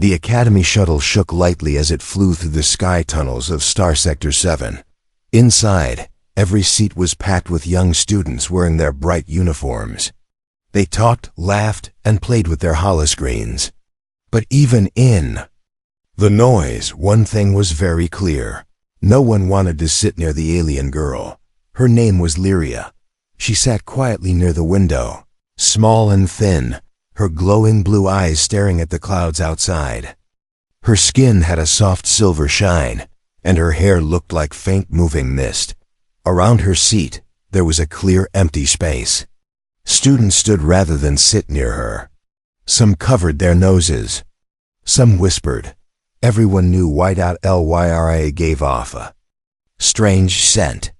The Academy shuttle shook lightly as it flew through the sky tunnels of Star Sector 7. Inside, every seat was packed with young students wearing their bright uniforms. They talked, laughed, and played with their holoscreens. But even in the noise, one thing was very clear. No one wanted to sit near the alien girl. Her name was Lyria. She sat quietly near the window, small and thin, her glowing blue eyes staring at the clouds outside. Her skin had a soft silver shine, and her hair looked like faint moving mist. Around her seat, there was a clear empty space. Students stood rather than sit near her. Some covered their noses. Some whispered. Everyone knew Lyria gave off a strange scent.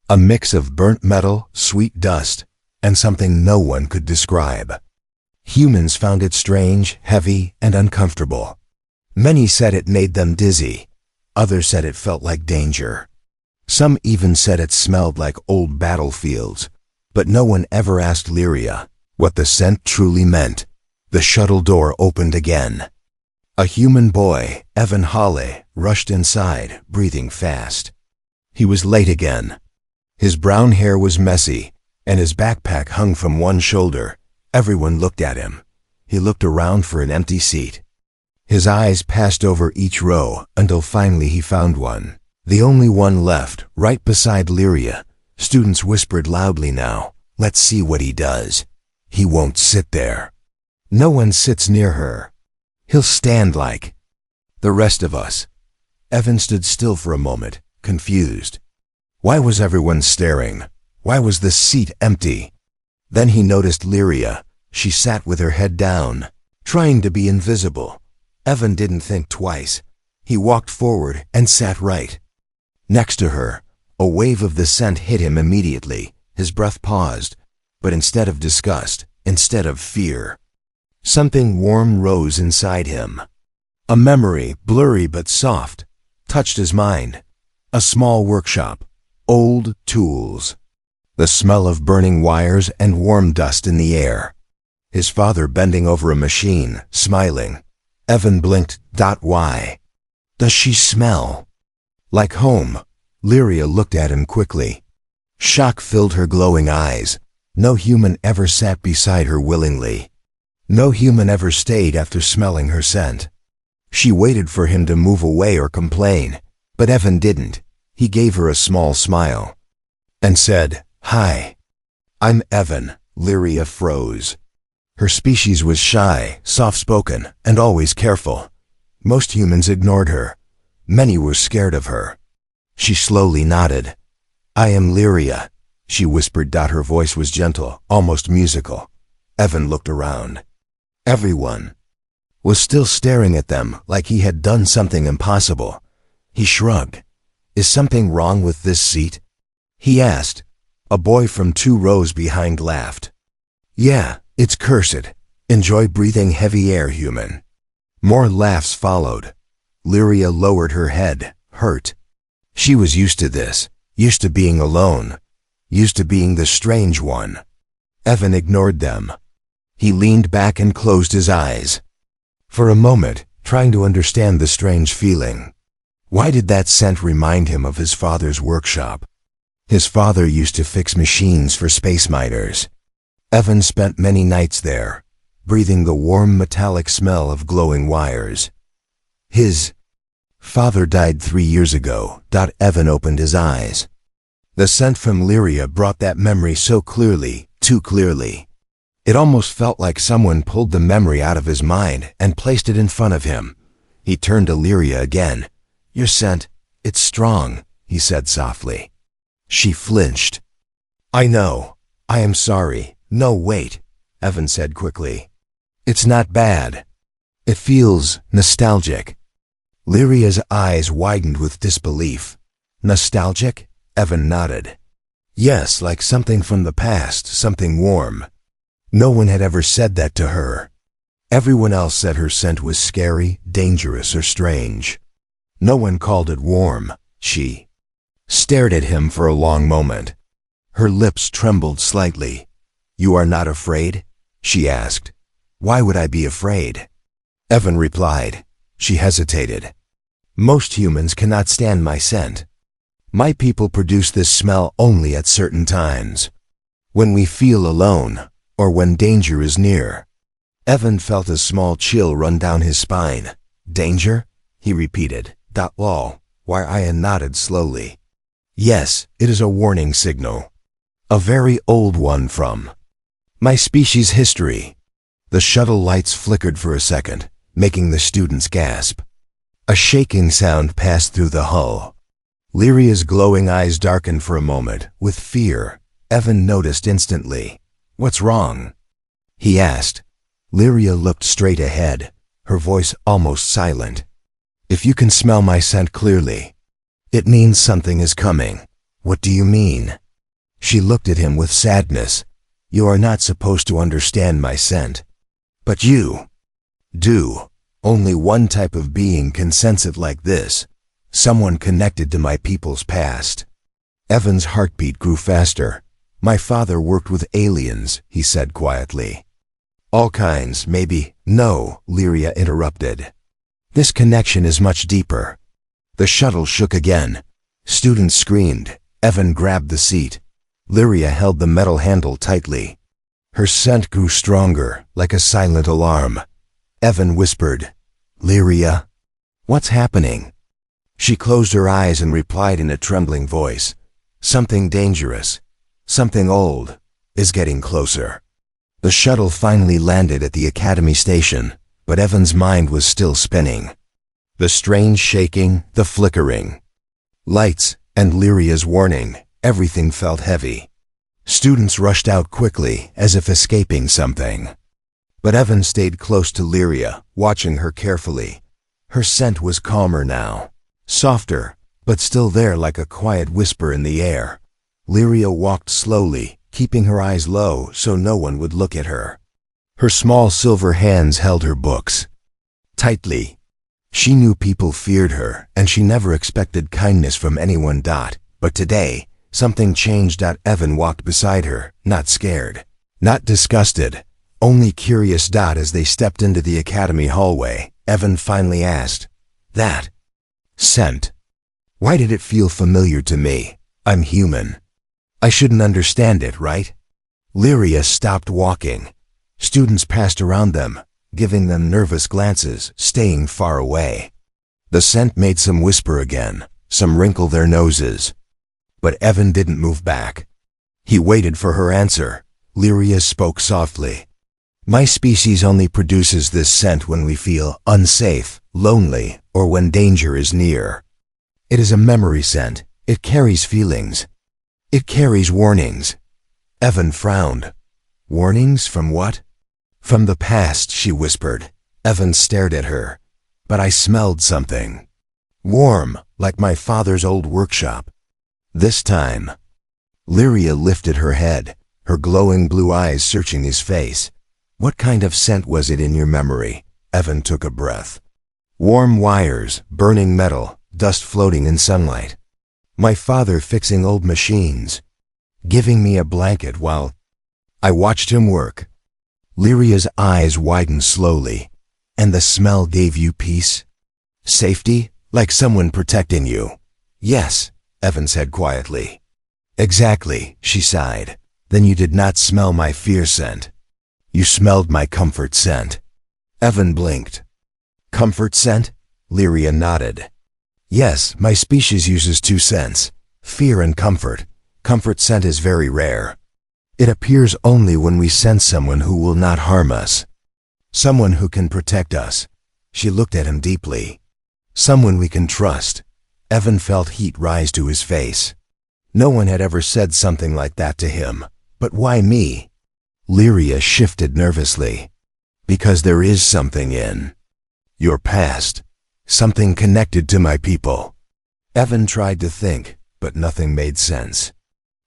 A mix of burnt metal, sweet dust, and something no one could describe. Humans found it strange, heavy, and uncomfortable. Many said it made them dizzy. Others said it felt like danger. Some even said it smelled like old battlefields. But no one ever asked Lyria what the scent truly meant. The shuttle door opened again. A human boy, Evan Hawley, rushed inside, breathing fast. He was late again. His brown hair was messy, and his backpack hung from one shoulder. Everyone looked at him. He looked around for an empty seat. His eyes passed over each row until finally he found one. The only one left, right beside Lyria. Students whispered loudly now, "Let's see what he does. He won't sit there. No one sits near her. He'll stand like the rest of us." Evan stood still for a moment, confused. Why was everyone staring? Why was the seat empty? Then he noticed Lyria. She sat with her head down, trying to be invisible. Evan didn't think twice. He walked forward and sat right next to her. A wave of the scent hit him immediately. His breath paused, but instead of disgust, instead of fear, something warm rose inside him. A memory, blurry but soft, touched his mind. A small workshop, old tools, the smell of burning wires and warm dust in the air. His father bending over a machine, smiling. Evan blinked. Why? Does she smell like home? Lyria looked at him quickly. Shock filled her glowing eyes. No human ever sat beside her willingly. No human ever stayed after smelling her scent. She waited for him to move away or complain, but Evan didn't. He gave her a small smile and said, "Hi, I'm Evan." Lyria froze. Her species was shy, soft-spoken, and always careful. Most humans ignored her. Many were scared of her. She slowly nodded. "I am Lyria," she whispered. Her voice was gentle, almost musical. Evan looked around. Everyone was still staring at them like he had done something impossible. He shrugged. "Is something wrong with this seat?" he asked. A boy from 2 rows behind laughed. "Yeah, it's cursed. Enjoy breathing heavy air, human." More laughs followed. Lyria lowered her head, hurt. She was used to this, used to being alone, used to being the strange one. Evan ignored them. He leaned back and closed his eyes. For a moment, trying to understand the strange feeling. Why did that scent remind him of his father's workshop? His father used to fix machines for space miners. Evan spent many nights there, breathing the warm metallic smell of glowing wires. His father died 3 years ago. Evan opened his eyes. The scent from Lyria brought that memory so clearly, too clearly. It almost felt like someone pulled the memory out of his mind and placed it in front of him. He turned to Lyria again. "Your scent, it's strong," he said softly. She flinched. "I know. I am sorry." "No, wait," Evan said quickly. "It's not bad. It feels nostalgic." Lyria's eyes widened with disbelief. "Nostalgic?" Evan nodded. "Yes, like something from the past, something warm." No one had ever said that to her. Everyone else said her scent was scary, dangerous, or strange. No one called it warm. She stared at him for a long moment. Her lips trembled slightly. "You are not afraid?" she asked. "Why would I be afraid?" Evan replied. She hesitated. Most humans cannot stand my scent. My people produce this smell only at certain times. When we feel alone, or when danger is near. Evan felt a small chill run down his spine. Danger? He repeated. Lol. Why I nodded slowly. Yes, it is a warning signal. A very old one from my species' history. The shuttle lights flickered for a second, making the students gasp. A shaking sound passed through the hull. Lyria's glowing eyes darkened for a moment, with fear. Evan noticed instantly. What's wrong? He asked. Lyria looked straight ahead, her voice almost silent. If you can smell my scent clearly, it means something is coming. What do you mean? She looked at him with sadness. You are not supposed to understand my scent. But you do. Only one type of being can sense it like this. Someone connected to my people's past. Evan's heartbeat grew faster. My father worked with aliens, he said quietly. All kinds, maybe. No, Lyria interrupted. This connection is much deeper. The shuttle shook again. Students screamed. Evan grabbed the seat. Lyria held the metal handle tightly. Her scent grew stronger, like a silent alarm. Evan whispered, Lyria, what's happening? She closed her eyes and replied in a trembling voice. Something dangerous, something old, is getting closer. The shuttle finally landed at the Academy station, but Evan's mind was still spinning. The strange shaking, the flickering. Lights, and Lyria's warning, everything felt heavy. Students rushed out quickly, as if escaping something. But Evan stayed close to Lyria, watching her carefully. Her scent was calmer now, softer, but still there like a quiet whisper in the air. Lyria walked slowly, keeping her eyes low so no one would look at her. Her small silver hands held her books tightly. She knew people feared her, and she never expected kindness from anyone. But today, something changed. Evan walked beside her, not scared, not disgusted, only curious. As they stepped into the Academy hallway, Evan finally asked, That scent, why did it feel familiar to me? I'm human. I shouldn't understand it, right? Lyria stopped walking. Students passed around them, giving them nervous glances, staying far away. The scent made some whisper again, some wrinkle their noses. But Evan didn't move back. He waited for her answer. Lyria spoke softly. My species only produces this scent when we feel unsafe, lonely, or when danger is near. It is a memory scent. It carries feelings. It carries warnings. Evan frowned. Warnings from what? From the past, she whispered. Evan stared at her. But I smelled something. Warm, like my father's old workshop. This time. Lyria lifted her head, her glowing blue eyes searching his face. What kind of scent was it in your memory? Evan took a breath. Warm wires, burning metal, dust floating in sunlight. My father fixing old machines. Giving me a blanket while I watched him work. Lyria's eyes widened slowly. And the smell gave you peace? Safety? Like someone protecting you? Yes, Evan said quietly. Exactly, she sighed. Then you did not smell my fear scent. You smelled my comfort scent. Evan blinked. Comfort scent? Lyria nodded. Yes, my species uses two scents, fear and comfort. Comfort scent is very rare. It appears only when we sense someone who will not harm us. Someone who can protect us. She looked at him deeply. Someone we can trust. Evan felt heat rise to his face. No one had ever said something like that to him. But why me? Lyria shifted nervously. Because there is something in your past. Something connected to my people. Evan tried to think, but nothing made sense.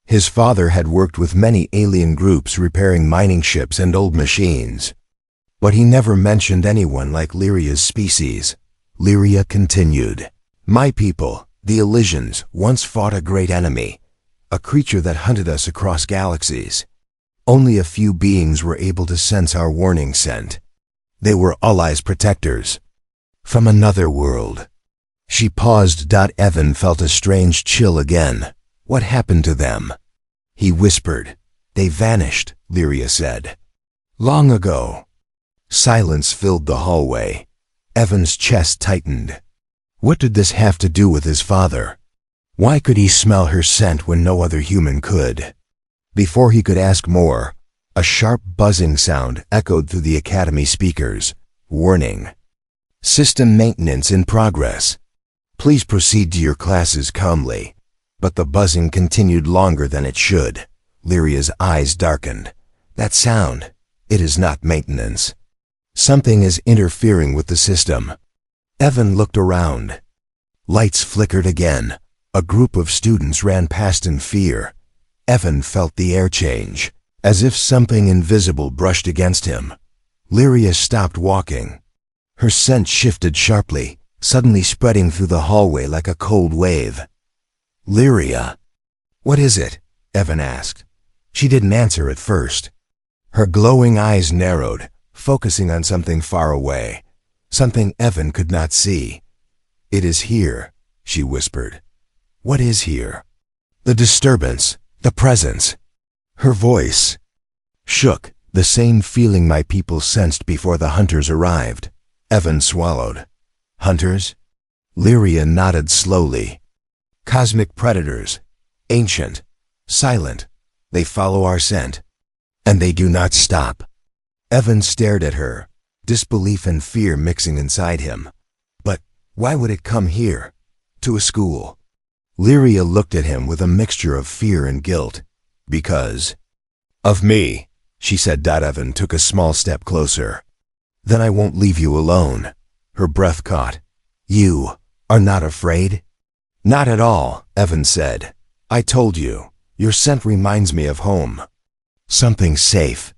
His father had worked with many alien groups repairing mining ships and old machines. But he never mentioned anyone like Lyria's species. Lyria continued. My people, the Elysians, once fought a great enemy, a creature that hunted us across galaxies. Only a few beings were able to sense our warning scent. They were Allah's protectors. From another world. She paused. Evan felt a strange chill again. What happened to them? He whispered. They vanished, Lyria said. Long ago. Silence filled the hallway. Evan's chest tightened. What did this have to do with his father? Why could he smell her scent when no other human could? Before he could ask more, a sharp buzzing sound echoed through the academy speakers. Warning. System maintenance in progress. Please proceed to your classes calmly. But the buzzing continued longer than it should. Lyria's eyes darkened. That sound. It is not maintenance. Something is interfering with the system. Evan looked around. Lights flickered again. A group of students ran past in fear. Evan felt the air change, as if something invisible brushed against him. Lyria stopped walking. Her scent shifted sharply, suddenly spreading through the hallway like a cold wave. Lyria. What is it? Evan asked. She didn't answer at first. Her glowing eyes narrowed, focusing on something far away, something Evan could not see. It is here, she whispered. What is here? The disturbance, the presence. Her voice shook, the same feeling my people sensed before the hunters arrived. Evan swallowed. Hunters? Lyria nodded slowly. Cosmic predators. Ancient. Silent. They follow our scent. And they do not stop. Evan stared at her, disbelief and fear mixing inside him. But why would it come here? To a school? Lyria looked at him with a mixture of fear and guilt. Because of me, she said. Evan took a small step closer. Then I won't leave you alone. Her breath caught. You are not afraid? Not at all, Evan said. I told you, your scent reminds me of home. Something safe.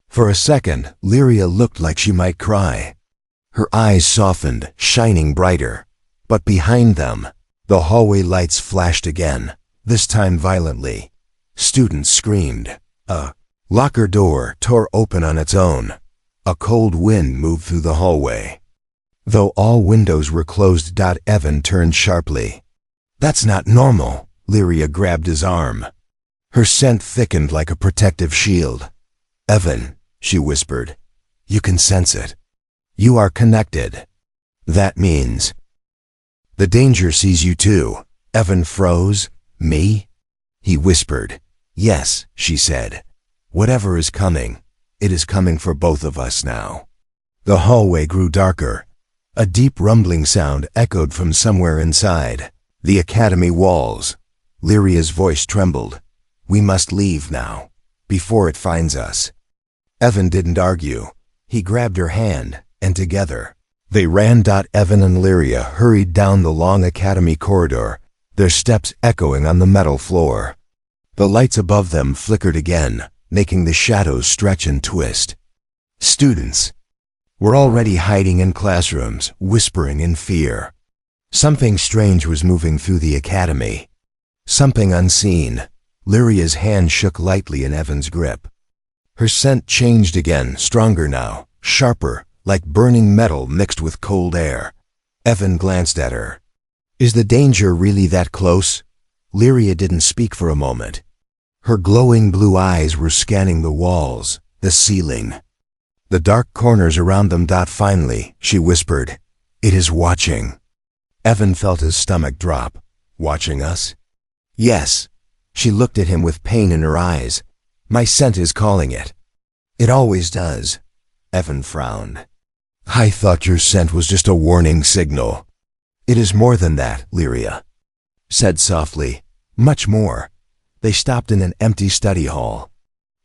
For a second, Lyria looked like she might cry. Her eyes softened, shining brighter. But behind them, the hallway lights flashed again, this time violently. Students screamed. A locker door tore open on its own. A cold wind moved through the hallway. Though all windows were closed. Evan turned sharply. That's not normal. Lyria grabbed his arm. Her scent thickened like a protective shield. Evan, she whispered, you can sense it. You are connected. That means the danger sees you too. Evan froze. Me? He whispered. Yes, she said. Whatever is coming, it is coming for both of us now. The hallway grew darker. A deep rumbling sound echoed from somewhere inside the academy walls. Lyria's voice trembled. We must leave now, before it finds us. Evan didn't argue. He grabbed her hand, and together, they ran. Evan and Lyria hurried down the long academy corridor, their steps echoing on the metal floor. The lights above them flickered again, making the shadows stretch and twist. Students were already hiding in classrooms, whispering in fear. Something strange was moving through the academy. Something unseen. Lyria's hand shook lightly in Evan's grip. Her scent changed again, stronger now, sharper, like burning metal mixed with cold air. Evan glanced at her. Is the danger really that close? Lyria didn't speak for a moment. Her glowing blue eyes were scanning the walls, the ceiling, the dark corners around them. Finally, she whispered, it is watching. Evan felt his stomach drop. Watching us? Yes. She looked at him with pain in her eyes. My scent is calling it. It always does. Evan frowned. I thought your scent was just a warning signal. It is more than that, Lyria said softly. Much more. They stopped in an empty study hall.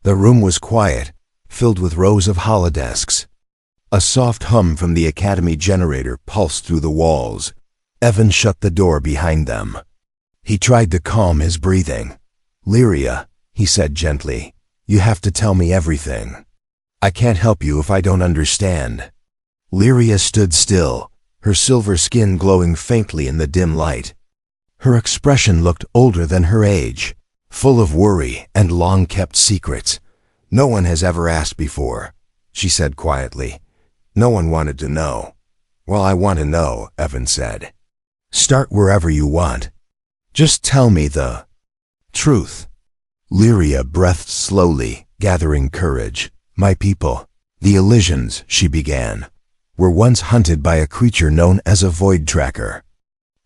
The room was quiet, filled with rows of holodesks. A soft hum from the academy generator pulsed through the walls. Evan shut the door behind them. He tried to calm his breathing. Lyria, he said gently, you have to tell me everything. I can't help you if I don't understand. Lyria stood still, her silver skin glowing faintly in the dim light. Her expression looked older than her age, full of worry and long-kept secrets. No one has ever asked before, she said quietly. No one wanted to know. Well, I want to know, Evan said. Start wherever you want. Just tell me the truth. Lyria breathed slowly, gathering courage. My people, the Elysians, she began, were once hunted by a creature known as a void tracker.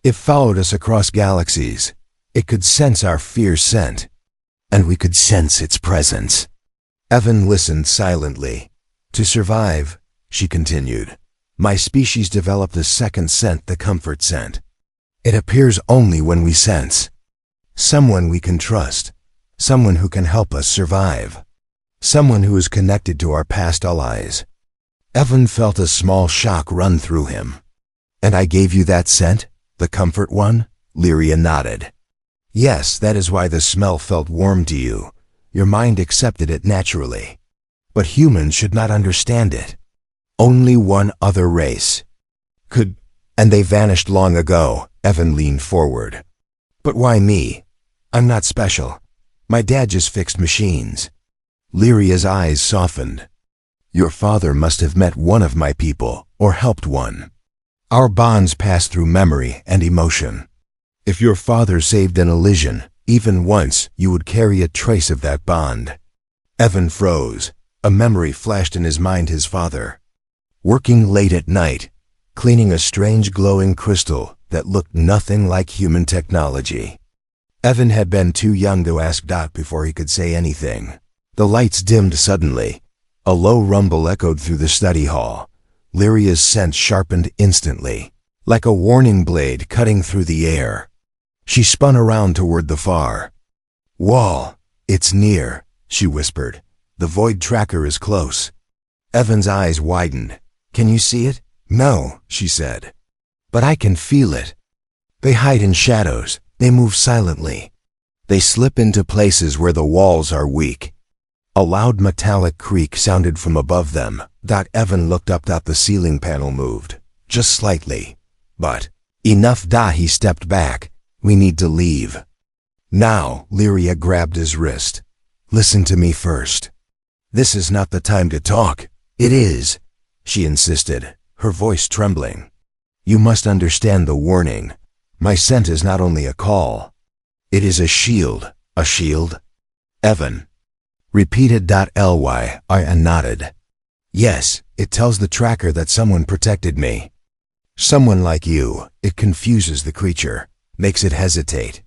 It followed us across galaxies. It could sense our fear scent, and we could sense its presence. Evan listened silently. To survive, she continued, my species developed a second scent, the comfort scent. It appears only when we sense someone we can trust, someone who can help us survive, someone who is connected to our past allies. Evan felt a small shock run through him. And I gave you that scent, the comfort one? Lyria nodded. Yes, that is why the smell felt warm to you. Your mind accepted it naturally. But humans should not understand it. Only one other race could, and they vanished long ago. Evan leaned forward. But why me? I'm not special. My dad just fixed machines. Lyria's eyes softened. Your father must have met one of my people, or helped one. Our bonds pass through memory and emotion. If your father saved an Elysian, even once, you would carry a trace of that bond. Evan froze. A memory flashed in his mind, his father, working late at night, cleaning a strange glowing crystal that looked nothing like human technology. Evan had been too young to ask Dot before he could say anything. The lights dimmed suddenly. A low rumble echoed through the study hall. Lyria's scent sharpened instantly, like a warning blade cutting through the air. She spun around toward the far wall. It's near, she whispered. The void tracker is close. Evan's eyes widened. Can you see it? No, she said. But I can feel it. They hide in shadows. They move silently. They slip into places where the walls are weak. A loud metallic creak sounded from above them. Evan looked up. The ceiling panel moved, just slightly. But enough. He stepped back. We need to leave. Now. Lyria grabbed his wrist. Listen to me first. This is not the time to talk. It is, she insisted, her voice trembling. You must understand the warning. My scent is not only a call. It is a shield. A shield? Evan repeated. Ly. I nodded. Yes, it tells the tracker that someone protected me. Someone like you. It confuses the creature, makes it hesitate.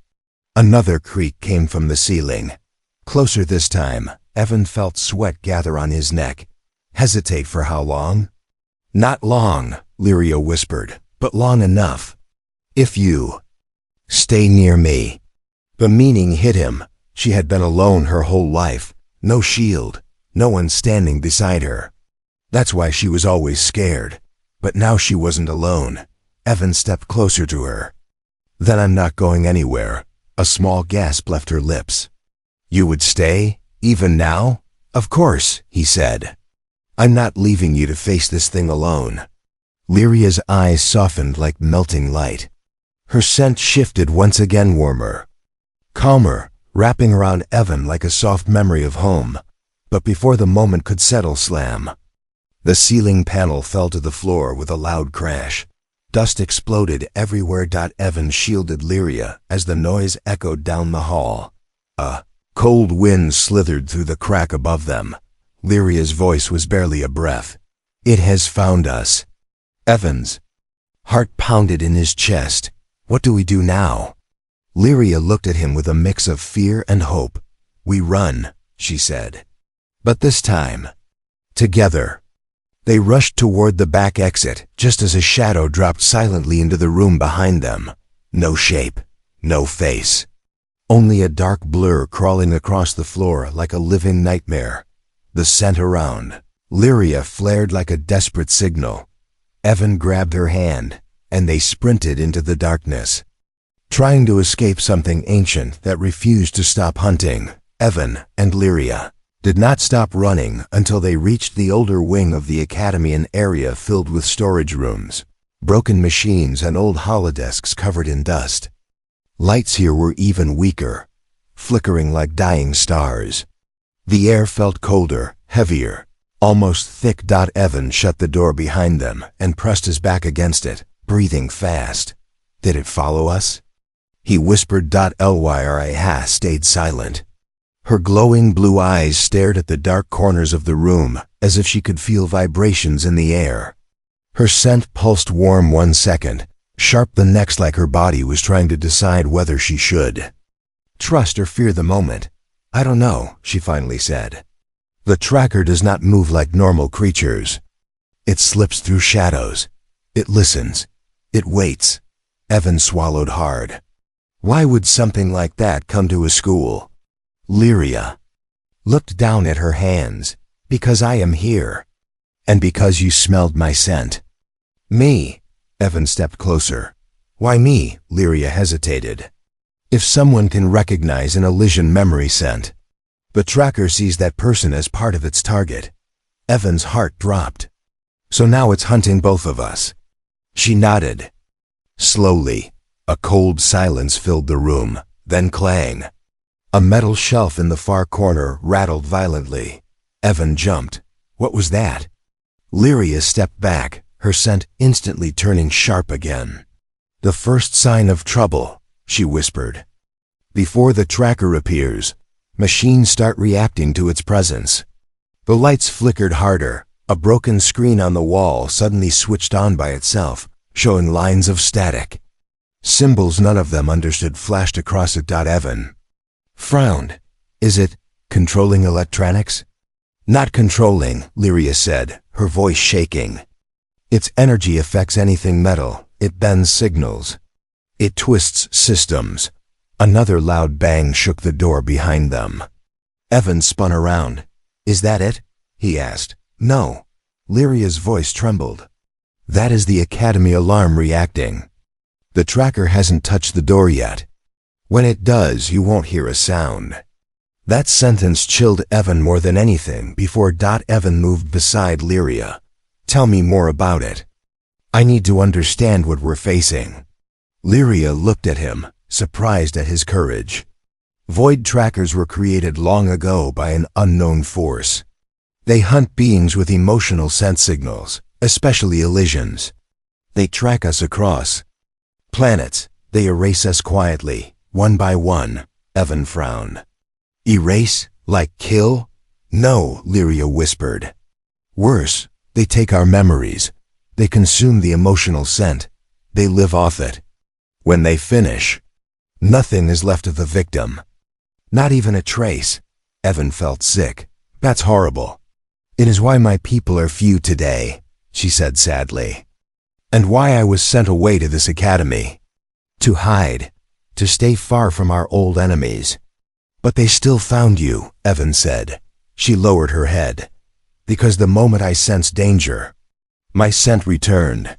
Another creak came from the ceiling. Closer this time. Evan felt sweat gather on his neck. Hesitate for how long? Not long, Lyria whispered, but long enough. If you stay near me. The meaning hit him. She had been alone her whole life. No shield, no one standing beside her. That's why she was always scared. But now she wasn't alone. Evan stepped closer to her. Then I'm not going anywhere. A small gasp left her lips. You would stay? Even now? Of course, he said. I'm not leaving you to face this thing alone. Lyria's eyes softened like melting light. Her scent shifted once again, warmer, calmer, wrapping around Evan like a soft memory of home. But before the moment could settle, slam. The ceiling panel fell to the floor with a loud crash. Dust exploded everywhere. Evan shielded Lyria as the noise echoed down the hall. A cold wind slithered through the crack above them. Lyria's voice was barely a breath. It has found us. Evan's heart pounded in his chest. What do we do now? Lyria looked at him with a mix of fear and hope. We run, she said. But this time, together. They rushed toward the back exit, just as a shadow dropped silently into the room behind them. No shape, no face. Only a dark blur crawling across the floor like a living nightmare. The scent around. Lyria flared like a desperate signal. Evan grabbed her hand, and they sprinted into the darkness, trying to escape something ancient that refused to stop hunting. Evan and Lyria did not stop running until they reached the older wing of the academy, an area filled with storage rooms, broken machines, and old holodesks covered in dust. Lights here were even weaker, flickering like dying stars. The air felt colder, heavier. almost thick. Evan shut the door behind them and pressed his back against it, breathing fast. Did it follow us? He whispered. Lyra stayed silent. Her glowing blue eyes stared at the dark corners of the room, as if she could feel vibrations in the air. Her scent pulsed warm 1 second, sharp the next, like her body was trying to decide whether she should trust or fear the moment. I don't know, she finally said. The tracker does not move like normal creatures. It slips through shadows. It listens. It waits. Evan swallowed hard. Why would something like that come to a school? Lyra looked down at her hands. Because I am here. And because you smelled my scent. Me? Evan stepped closer. Why me? Lyra hesitated. If someone can recognize an Elysian memory scent, the tracker sees that person as part of its target. Evan's heart dropped. So now it's hunting both of us. She nodded. Slowly, a cold silence filled the room, then clang. A metal shelf in the far corner rattled violently. Evan jumped. What was that? Lyra stepped back, her scent instantly turning sharp again. The first sign of trouble, she whispered. Before the tracker appears, machines start reacting to its presence. The lights flickered harder. A broken screen on the wall suddenly switched on by itself, showing lines of static. Symbols none of them understood flashed across it. Evan frowned. Is it controlling electronics? Not controlling, Lyra said, her voice shaking. Its energy affects anything metal. It bends signals. It twists systems. Another loud bang shook the door behind them. Evan spun around. Is that it? He asked. No. Lyra's voice trembled. That is the Academy alarm reacting. The tracker hasn't touched the door yet. When it does, you won't hear a sound. That sentence chilled Evan more than anything before. Evan moved beside Lyra. Tell me more about it. I need to understand what we're facing. Lyra looked at him, surprised at his courage. Void trackers were created long ago by an unknown force. They hunt beings with emotional sense signals, especially Elysians. They track us across planets. They erase us quietly, one by one. Evan frowned. Erase? Like kill? No, Lyra whispered. Worse, they take our memories. They consume the emotional scent. They live off it. When they finish, nothing is left of the victim. Not even a trace. Evan felt sick. That's horrible. It is why my people are few today, she said sadly. And why I was sent away to this academy. To hide. To stay far from our old enemies. But they still found you, Evan said. She lowered her head. Because the moment I sensed danger, my scent returned.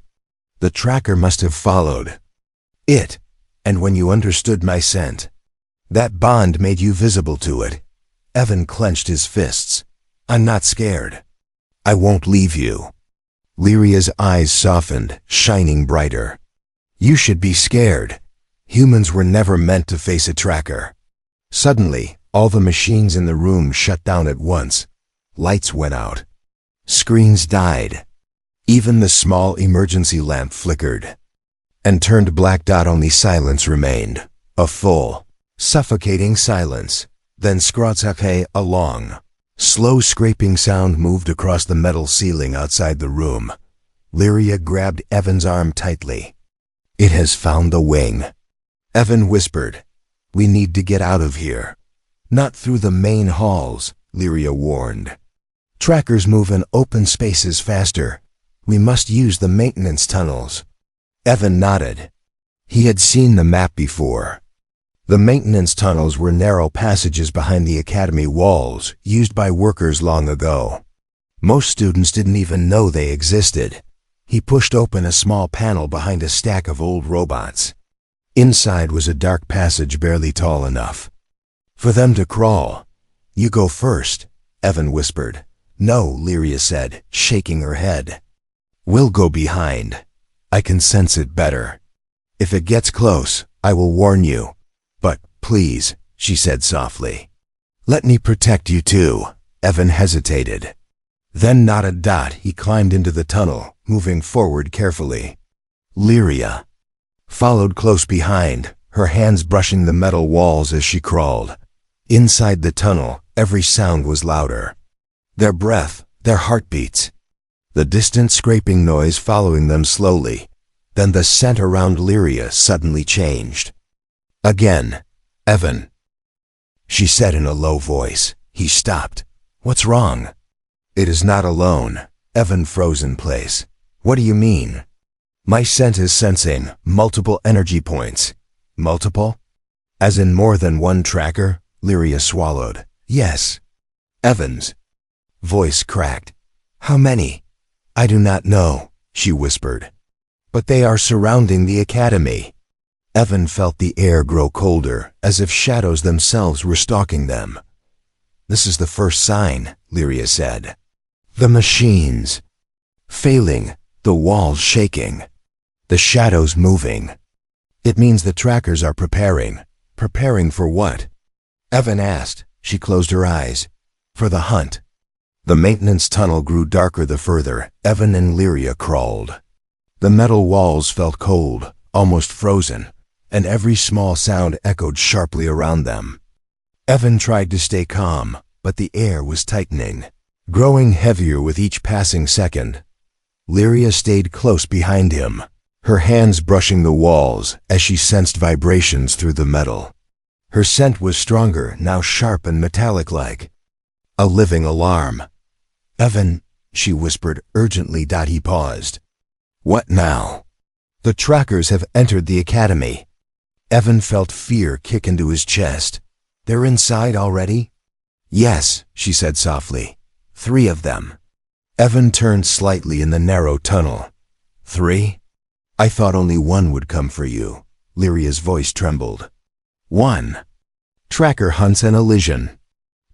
The tracker must have followed it. And when you understood my scent, that bond made you visible to it. Evan clenched his fists. I'm not scared. I won't leave you. Lyra's eyes softened, shining brighter. You should be scared. Humans were never meant to face a tracker. Suddenly, all the machines in the room shut down at once. Lights went out. Screens died. Even the small emergency lamp flickered and turned black. Only silence remained. A full, suffocating silence. Then scrotzake, a long, slow scraping sound moved across the metal ceiling outside the room. Lyra grabbed Evan's arm tightly. It has found the wing. Evan whispered. We need to get out of here. Not through the main halls, Lyra warned. Trackers move in open spaces faster. We must use the maintenance tunnels. Evan nodded. He had seen the map before. The maintenance tunnels were narrow passages behind the academy walls, used by workers long ago. Most students didn't even know they existed. He pushed open a small panel behind a stack of old robots. Inside was a dark passage barely tall enough for them to crawl. You go first, Evan whispered. No, Lyra said, shaking her head. We'll go behind. I can sense it better. If it gets close, I will warn you. But, please, she said softly. Let me protect you too. Evan hesitated. Then not a dot, he climbed into the tunnel, moving forward carefully. Lyria followed close behind, her hands brushing the metal walls as she crawled. Inside the tunnel, every sound was louder. Their breath, their heartbeats. The distant scraping noise following them slowly. Then the scent around Lyria suddenly changed. Again, Evan, she said in a low voice. He stopped. What's wrong? It is not alone. Evan froze in place. What do you mean? My scent is sensing multiple energy points. Multiple? As in more than one tracker? Lyria swallowed. Yes. Evan's voice cracked. How many? I do not know, she whispered. But they are surrounding the academy. Evan felt the air grow colder, as if shadows themselves were stalking them. This is the first sign, Lyria said. The machines failing, the walls shaking, the shadows moving. It means the trackers are preparing. Preparing for what? Evan asked. She closed her eyes. For the hunt. The maintenance tunnel grew darker the further Evan and Lyria crawled. The metal walls felt cold, almost frozen, and every small sound echoed sharply around them. Evan tried to stay calm, but the air was tightening, growing heavier with each passing second. Lyria stayed close behind him, her hands brushing the walls as she sensed vibrations through the metal. Her scent was stronger, now sharp and metallic-like. A living alarm. Evan, she whispered urgently. He paused. What now? The trackers have entered the academy. Evan felt fear kick into his chest. They're inside already? Yes, she said softly. 3 of them. Evan turned slightly in the narrow tunnel. 3? I thought only 1 would come for you. Lyria's voice trembled. 1. Tracker hunts an illusion.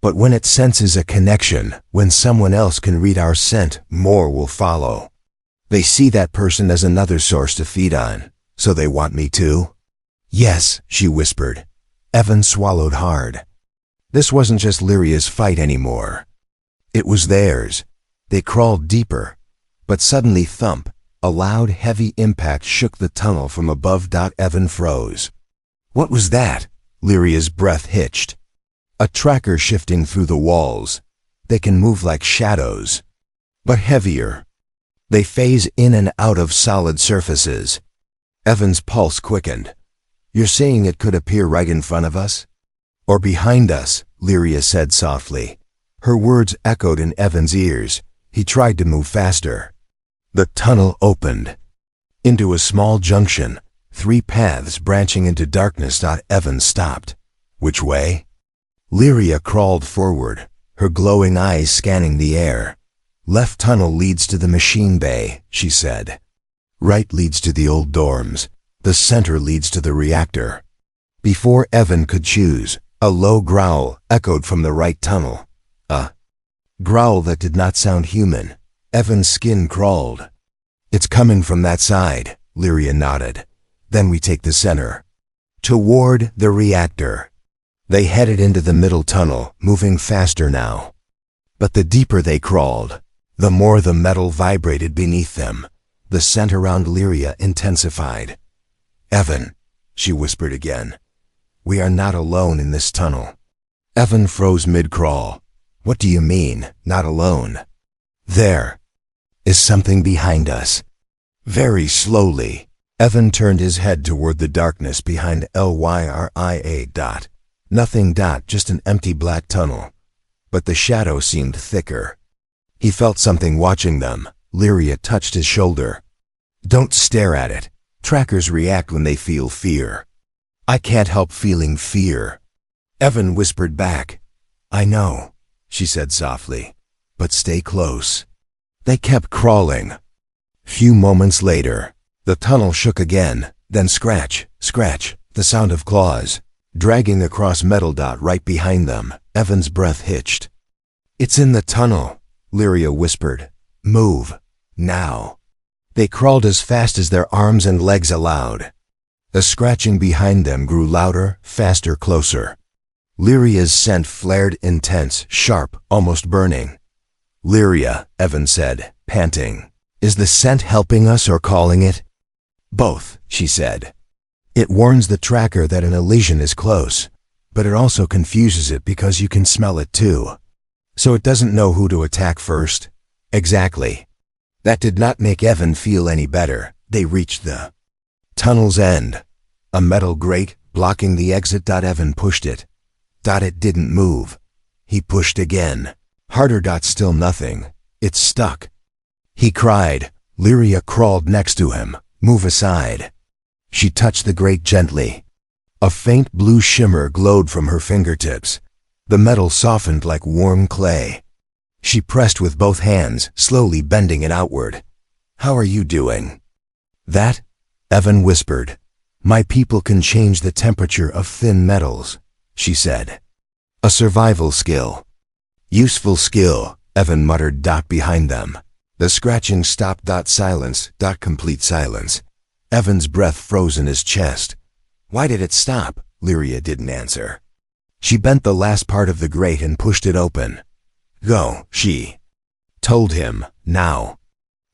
But when it senses a connection, when someone else can read our scent, more will follow. They see that person as another source to feed on. So they want me too? Yes, she whispered. Evan swallowed hard. This wasn't just Lyria's fight anymore. It was theirs. They crawled deeper. But suddenly thump, a loud, heavy impact shook the tunnel from above. Evan froze. What was that? Lyria's breath hitched. A tracker shifting through the walls. They can move like shadows, but heavier. They phase in and out of solid surfaces. Evan's pulse quickened. You're saying it could appear right in front of us? Or behind us, Lyria said softly. Her words echoed in Evan's ears. He tried to move faster. The tunnel opened. Into a small junction, 3 paths branching into darkness. Evan stopped. Which way? Lyria crawled forward, her glowing eyes scanning the air. Left tunnel leads to the machine bay, she said. Right leads to the old dorms. The center leads to the reactor. Before Evan could choose, a low growl echoed from the right tunnel. A growl that did not sound human. Evan's skin crawled. It's coming from that side, Lyria nodded. Then we take the center. Toward the reactor. They headed into the middle tunnel, moving faster now. But the deeper they crawled, the more the metal vibrated beneath them. The scent around Lyria intensified. Evan, she whispered again. We are not alone in this tunnel. Evan froze mid-crawl. What do you mean, not alone? There is something behind us. Very slowly, Evan turned his head toward the darkness behind Lyria. Nothing. Just an empty black tunnel. But the shadow seemed thicker. He felt something watching them. Lyria touched his shoulder. Don't stare at it. Trackers react when they feel fear. I can't help feeling fear. Evan whispered back. I know, she said softly. But stay close. They kept crawling. Few moments later, the tunnel shook again, then scratch, scratch, the sound of claws, dragging across metal. Right behind them, Evan's breath hitched. It's in the tunnel, Lyria whispered. Move. Now. They crawled as fast as their arms and legs allowed. The scratching behind them grew louder, faster, closer. Lyria's scent flared intense, sharp, almost burning. Lyria, Evan said, panting. Is the scent helping us or calling it? Both, she said. It warns the tracker that an elision is close, but it also confuses it because you can smell it too. So it doesn't know who to attack first. Exactly. That did not make Evan feel any better. They reached the tunnel's end. A metal grate blocking the exit. Evan pushed it. It didn't move. He pushed again. Harder. Still nothing. It's stuck. He cried. Lyria crawled next to him. Move aside. She touched the grate gently. A faint blue shimmer glowed from her fingertips. The metal softened like warm clay. She pressed with both hands, slowly bending it outward. How are you doing? That? Evan whispered. My people can change the temperature of thin metals, she said. A survival skill. Useful skill, Evan muttered. Behind them. The scratching stopped. Silence. Complete silence. Evan's breath froze in his chest. Why did it stop? Lyria didn't answer. She bent the last part of the grate and pushed it open. Go, she told him, now.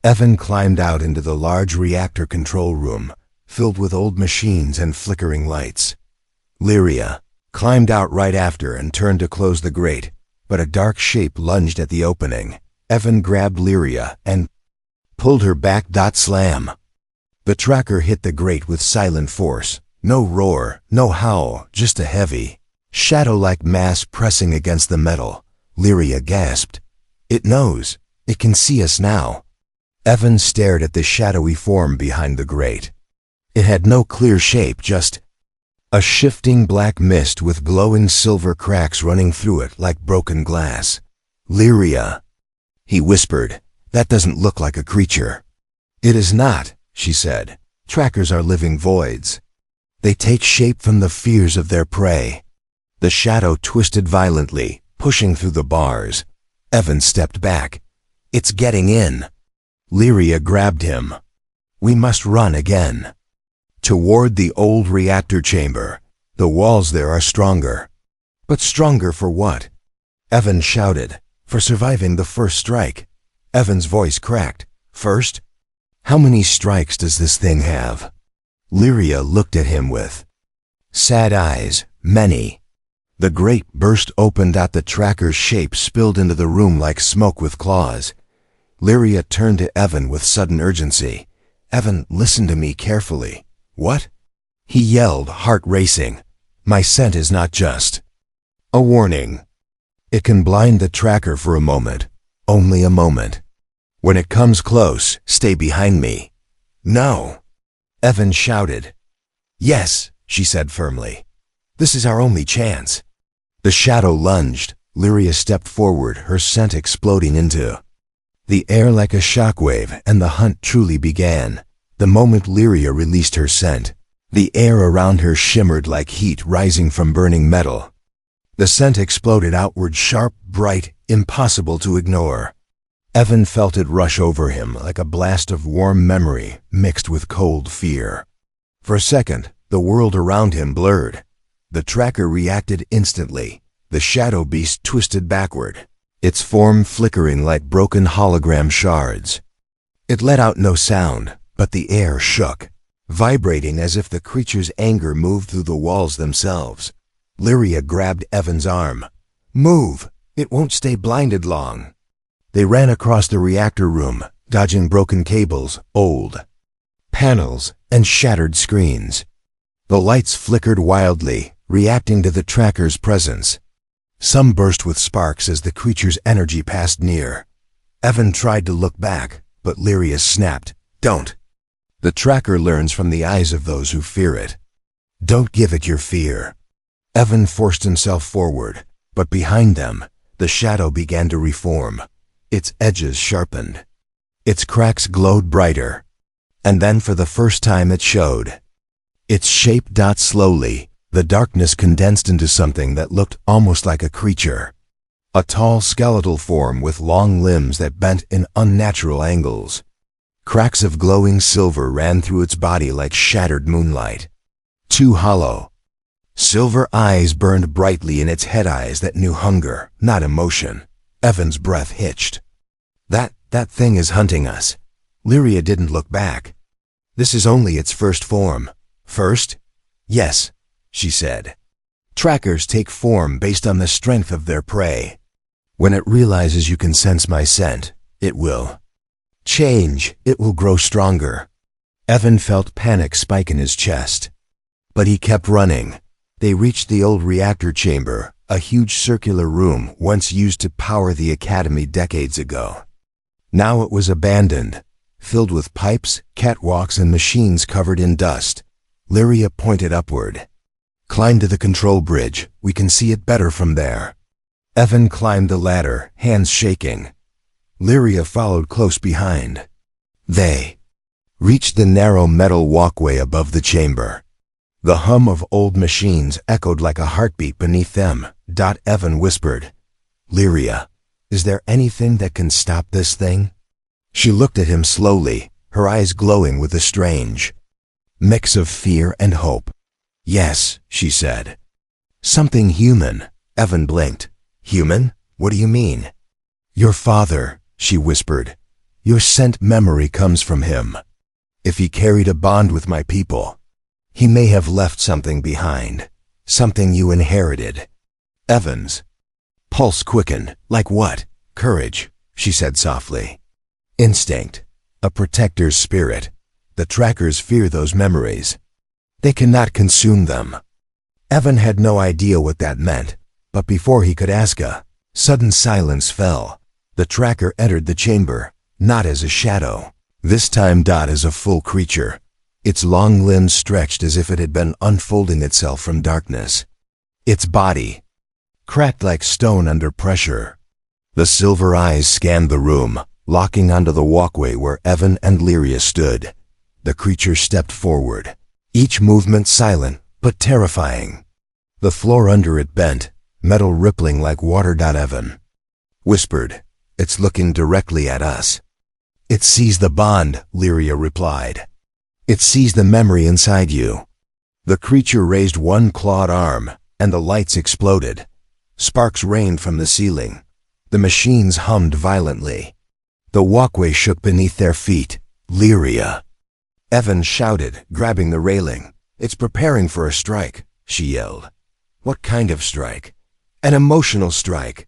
Evan climbed out into the large reactor control room, filled with old machines and flickering lights. Lyria climbed out right after and turned to close the grate, but a dark shape lunged at the opening. Evan grabbed Lyria and pulled her back. Slam. The tracker hit the grate with silent force. No roar, no howl, just a heavy, shadow-like mass pressing against the metal. Lyria gasped. It knows. It can see us now. Evan stared at the shadowy form behind the grate. It had no clear shape, just a shifting black mist with glowing silver cracks running through it like broken glass. Lyria, he whispered. That doesn't look like a creature. It is not, she said. Trackers are living voids. They take shape from the fears of their prey. The shadow twisted violently, pushing through the bars. Evan stepped back. It's getting in. Lyria grabbed him. We must run again. Toward the old reactor chamber. The walls there are stronger. But stronger for what? Evan shouted. For surviving the first strike. Evan's voice cracked. First? How many strikes does this thing have? Lyria looked at him with sad eyes. Many. The grate burst open. The tracker's shape spilled into the room like smoke with claws. Lyria turned to Evan with sudden urgency. Evan, listen to me carefully. What? He yelled, heart racing. My scent is not just a warning. It can blind the tracker for a moment. Only a moment. When it comes close, stay behind me. No. Evan shouted. Yes, she said firmly. This is our only chance. The shadow lunged. Lyria stepped forward, her scent exploding into the air like a shockwave, and the hunt truly began. The moment Lyria released her scent, the air around her shimmered like heat rising from burning metal. The scent exploded outward, sharp, bright, impossible to ignore. Evan felt it rush over him like a blast of warm memory mixed with cold fear. For a second, the world around him blurred. The tracker reacted instantly. The shadow beast twisted backward, its form flickering like broken hologram shards. It let out no sound, but the air shook, vibrating as if the creature's anger moved through the walls themselves. Lyria grabbed Evan's arm. Move! It won't stay blinded long. They ran across the reactor room, dodging broken cables, old panels, and shattered screens. The lights flickered wildly, reacting to the tracker's presence. Some burst with sparks as the creature's energy passed near. Evan tried to look back, but Lyria snapped. Don't. The tracker learns from the eyes of those who fear it. Don't give it your fear. Evan forced himself forward, but behind them, the shadow began to reform. Its edges sharpened. Its cracks glowed brighter. And then for the first time it showed. Its shape. Slowly, the darkness condensed into something that looked almost like a creature. A tall skeletal form with long limbs that bent in unnatural angles. Cracks of glowing silver ran through its body like shattered moonlight. Too hollow. Silver eyes burned brightly in its head, eyes that knew hunger, not emotion. Evan's breath hitched. That thing is hunting us. Lyria didn't look back. This is only its first form. First? Yes, she said. Trackers take form based on the strength of their prey. When it realizes you can sense my scent, it will change. It will grow stronger. Evan felt panic spike in his chest. But he kept running. They reached the old reactor chamber, a huge circular room once used to power the academy decades ago. Now it was abandoned, filled with pipes, catwalks, and machines covered in dust. Lyria pointed upward. Climb to the control bridge. We can see it better from there. Evan climbed the ladder, hands shaking. Lyria followed close behind. They reached the narrow metal walkway above the chamber. The hum of old machines echoed like a heartbeat beneath them. Evan whispered, Lyria, is there anything that can stop this thing? She looked at him slowly, her eyes glowing with a strange mix of fear and hope. Yes, she said. Something human. Evan blinked. Human? What do you mean? Your father, she whispered. Your scent memory comes from him. If he carried a bond with my people, he may have left something behind, something you inherited. Evan's pulse quickened. Like what? Courage, she said softly. Instinct, a protector's spirit. The trackers fear those memories. They cannot consume them. Evan had no idea what that meant, but before he could ask, a sudden silence fell. The tracker entered the chamber, not as a shadow. This time as a full creature, its long limbs stretched as if it had been unfolding itself from darkness. Its body cracked like stone under pressure. The silver eyes scanned the room, locking onto the walkway where Evan and Lyria stood. The creature stepped forward, each movement silent but terrifying. The floor under it bent, metal rippling like water. Evan whispered, It's looking directly at us. It sees the bond, Lyria replied. It sees the memory inside you. The creature raised one clawed arm, and the lights exploded. Sparks rained from the ceiling. The machines hummed violently. The walkway shook beneath their feet. Lyria! Evan shouted, grabbing the railing. It's preparing for a strike, she yelled. What kind of strike? An emotional strike.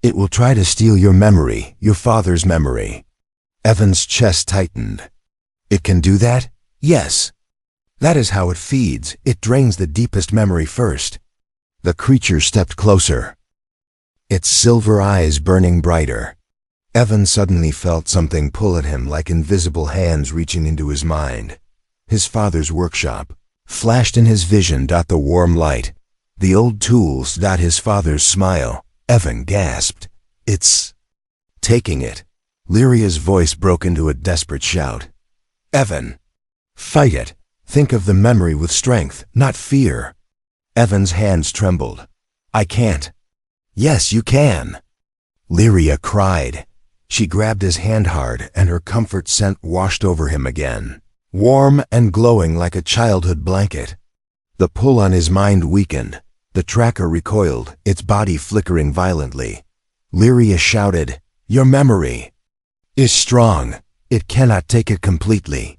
It will try to steal your memory, your father's memory. Evan's chest tightened. It can do that? Yes. That is how it feeds. It drains the deepest memory first. The creature stepped closer, its silver eyes burning brighter. Evan suddenly felt something pull at him like invisible hands reaching into his mind. His father's workshop flashed in his vision. The warm light, the old tools. His father's smile. Evan gasped. It's taking it. Lyria's voice broke into a desperate shout. Evan, fight it. Think of the memory with strength, not fear. Evan's hands trembled. I can't. Yes, you can. Lyria cried. She grabbed his hand hard, and her comfort scent washed over him again, warm and glowing like a childhood blanket. The pull on his mind weakened. The tracker recoiled, its body flickering violently. Lyria shouted, Your memory is strong. It cannot take it completely.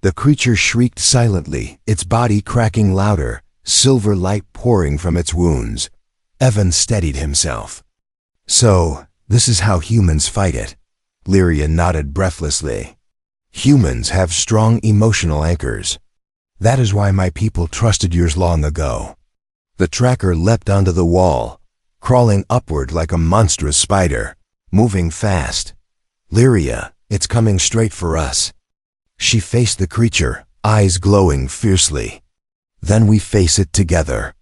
The creature shrieked silently, its body cracking louder, silver light pouring from its wounds. Evan steadied himself. So, this is how humans fight it. Lyria nodded breathlessly. Humans have strong emotional anchors. That is why my people trusted yours long ago. The tracker leapt onto the wall, crawling upward like a monstrous spider, moving fast. Lyria, it's coming straight for us. She faced the creature, eyes glowing fiercely. Then we face it together.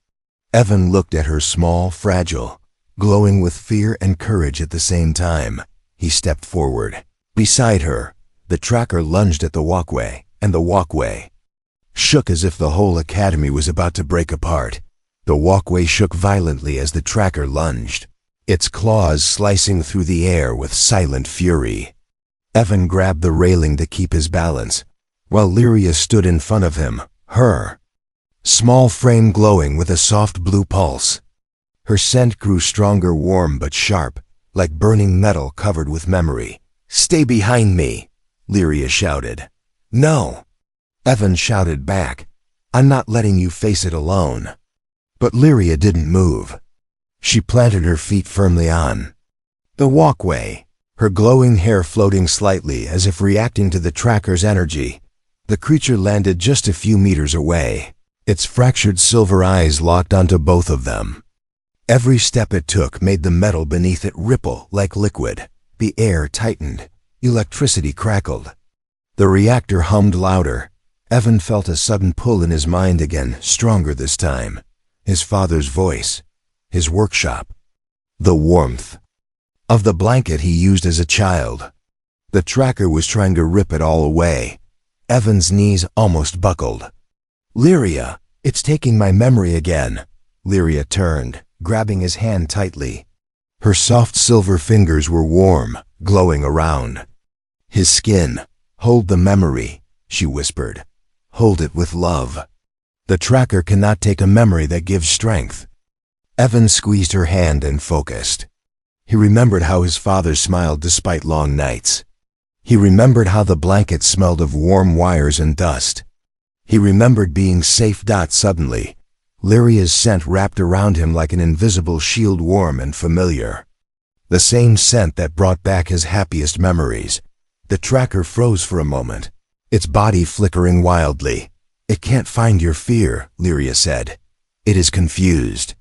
Evan looked at her small, fragile, glowing with fear and courage at the same time. He stepped forward. Beside her, the tracker lunged at the walkway, and the walkway shook as if the whole academy was about to break apart. The walkway shook violently as the tracker lunged, its claws slicing through the air with silent fury. Evan grabbed the railing to keep his balance, while Lyria stood in front of him, her small frame glowing with a soft blue pulse. Her scent grew stronger, warm but sharp, like burning metal covered with memory. "Stay behind me," Lyria shouted. "No." Evan shouted back, "I'm not letting you face it alone." But Lyria didn't move. She planted her feet firmly on the walkway, her glowing hair floating slightly as if reacting to the tracker's energy. The creature landed just a few meters away, its fractured silver eyes locked onto both of them. Every step it took made the metal beneath it ripple like liquid. The air tightened. Electricity crackled. The reactor hummed louder. Evan felt a sudden pull in his mind again, stronger this time. His father's voice. His workshop. The warmth of the blanket he used as a child. The tracker was trying to rip it all away. Evan's knees almost buckled. "Lyria, it's taking my memory again." Lyria turned, grabbing his hand tightly. Her soft silver fingers were warm, glowing around his skin. "Hold the memory," she whispered. "Hold it with love. The tracker cannot take a memory that gives strength." Evan squeezed her hand and focused. He remembered how his father smiled despite long nights. He remembered how the blanket smelled of warm wires and dust. He remembered being safe. Suddenly, Lyria's scent wrapped around him like an invisible shield, warm and familiar. The same scent that brought back his happiest memories. The tracker froze for a moment, its body flickering wildly. "It can't find your fear," Lyria said. "It is confused."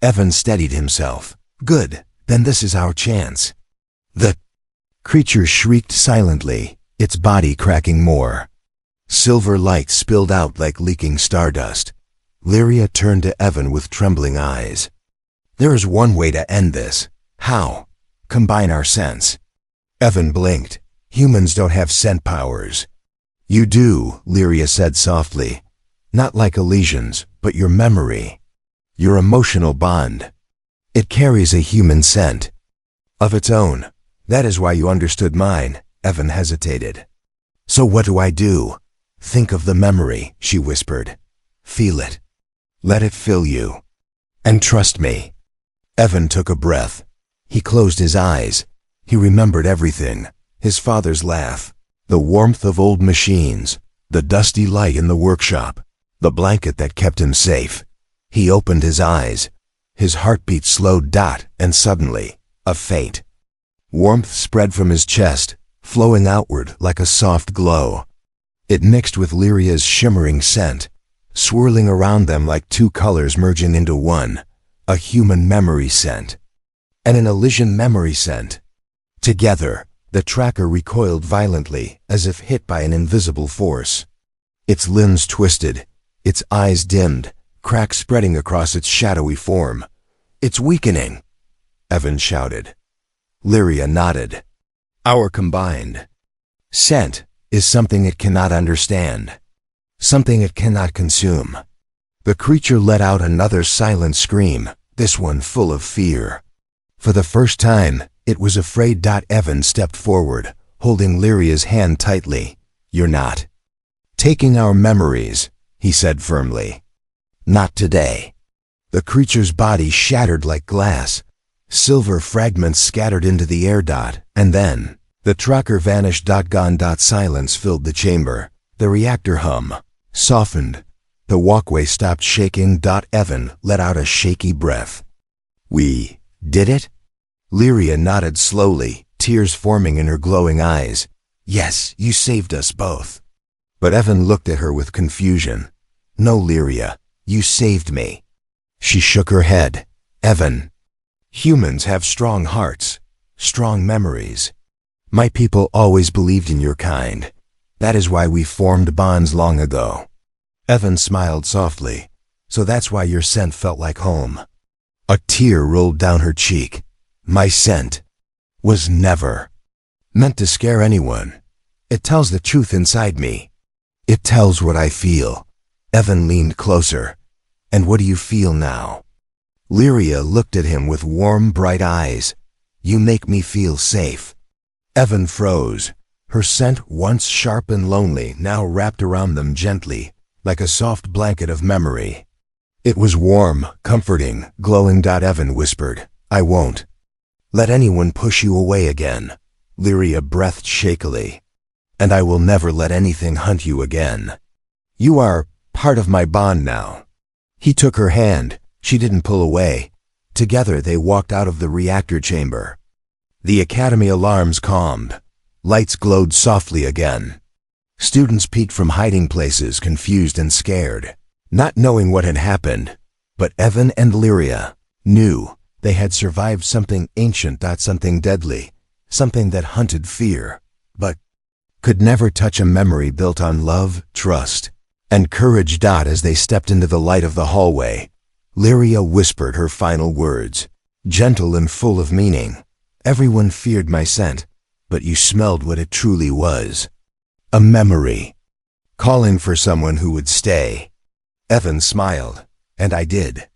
Evan steadied himself. "Good, then this is our chance." The creature shrieked silently, its body cracking more. Silver light spilled out like leaking stardust. Lyria turned to Evan with trembling eyes. "There is one way to end this." "How?" "Combine our scents." Evan blinked. "Humans don't have scent powers." "You do," Lyria said softly. "Not like Elysians, but your memory. Your emotional bond. It carries a human scent of its own. That is why you understood mine." Evan hesitated. "So what do I do?" "Think of the memory," she whispered. "Feel it. Let it fill you. And trust me." Evan took a breath. He closed his eyes. He remembered everything. His father's laugh. The warmth of old machines. The dusty light in the workshop. The blanket that kept him safe. He opened his eyes. His heartbeat slowed. And suddenly, a faint warmth spread from his chest, flowing outward like a soft glow. It mixed with Lyria's shimmering scent, swirling around them like two colors merging into one. A human memory scent and an Elysian memory scent. Together, the tracker recoiled violently, as if hit by an invisible force. Its limbs twisted, its eyes dimmed, cracks spreading across its shadowy form. "It's weakening," Evan shouted. Lyria nodded. "Our combined scent is something it cannot understand, something it cannot consume." The creature let out another silent scream, this one full of fear. For the first time, it was afraid. Evan stepped forward, holding Lyria's hand tightly. "You're not taking our memories," he said firmly. "Not today." The creature's body shattered like glass. Silver fragments scattered into the air. And then, the tracker vanished. Gone. Silence filled the chamber. The reactor hum softened. The walkway stopped shaking. Evan let out a shaky breath. "We did it?" Lyria nodded slowly, tears forming in her glowing eyes. "Yes, you saved us both." But Evan looked at her with confusion. "No, Lyria, you saved me." She shook her head. "Evan, humans have strong hearts, strong memories. My people always believed in your kind. That is why we formed bonds long ago." Evan smiled softly. "So that's why your scent felt like home." A tear rolled down her cheek. "My scent was never meant to scare anyone. It tells the truth inside me. It tells what I feel." Evan leaned closer. "And what do you feel now?" Lyria looked at him with warm, bright eyes. "You make me feel safe." Evan froze. Her scent, once sharp and lonely, now wrapped around them gently, like a soft blanket of memory. It was warm, comforting, glowing. Evan whispered, "I won't let anyone push you away again. Lyria breathed shakily. "And I will never let anything hunt you again. You are part of my bond now." He took her hand. She didn't pull away. Together they walked out of the reactor chamber. The academy alarms calmed. Lights glowed softly again. Students peeked from hiding places, confused and scared, not knowing what had happened. But Evan and Lyria knew they had survived something ancient, something deadly, something that hunted fear, but could never touch a memory built on love, trust, and courage. As they stepped into the light of the hallway, Lyria whispered her final words, gentle and full of meaning. "Everyone feared my scent, but you smelled what it truly was. A memory, calling for someone who would stay." Evan smiled. "And I did."